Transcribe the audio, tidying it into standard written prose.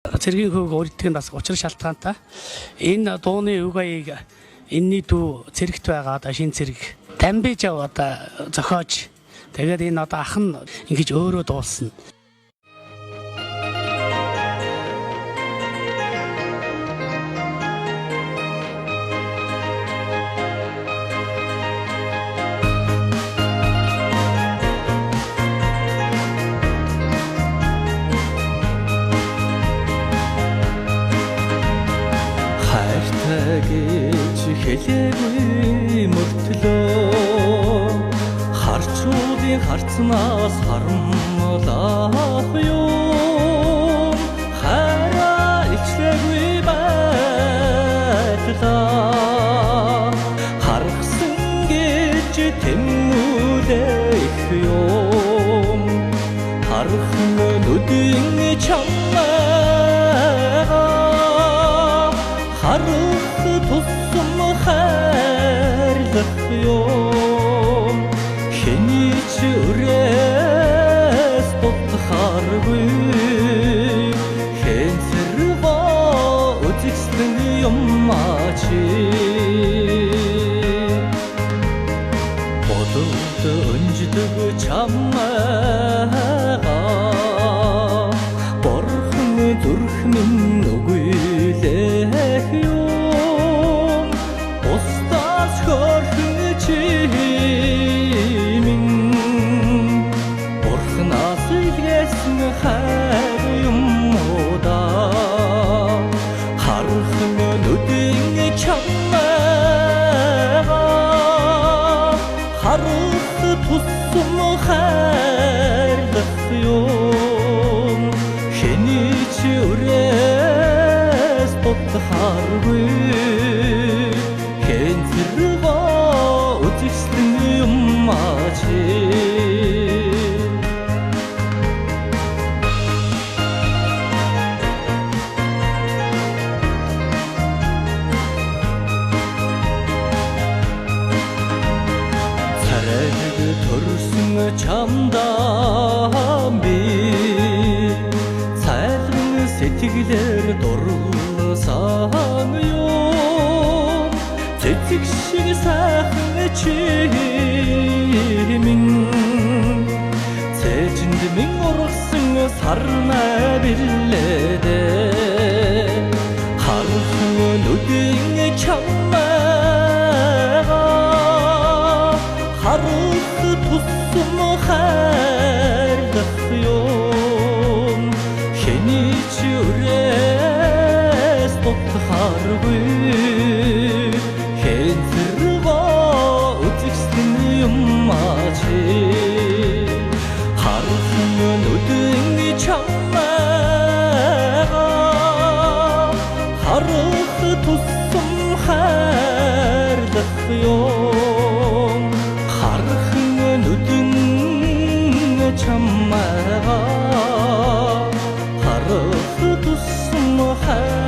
Цэргийн хөөг өөртөө бас учир шалтгаантай. Энэ дууны үг аяыг энэний дүү цэрэгт байгаа одоо шинэ цэрэг Дамбижав одоо зохиож тэгээд энэ одоо ах нь ингэж өөрөө дуулсан. Гэж хэлээгүй мөртлөө харчуудын харцнаас харамлах юм хараа ичлээгүй байлаа харгасан гэж тэмүүлэх юм хархан нүдийн чамаа харах тусам хайрлах юм хэний ч өрөөс бодхааргүй хэн зэрвээ үзэгсэн юм чи бодолд өнждөг чамаа борхон зүрх минь үгүйлэх юм устас хөрхөн чимин борхнаас илгээсэн хайр юм да хархан нүдийн чамаа харах тусам хайрлах юм хэний ч өрөөс бодхааргүй хэн зэрвээ үзэгсэн юм чи царайг төрсөн чамдаа би сэтгэлээр дурласан юм цэцэг шиг сайхан чимин цээжинд минь ургасан сарнаа биллэдэ хархан нүдийн чамаа харах тусам хайрлах юм хэний ч өрөөс бодхааргүй хэн зэрвээ үзэгсэн юм чи хархан нүдийн чамаа харах тусам хайрлах юм хархан нүдийн чамаа харах тусам хайрлах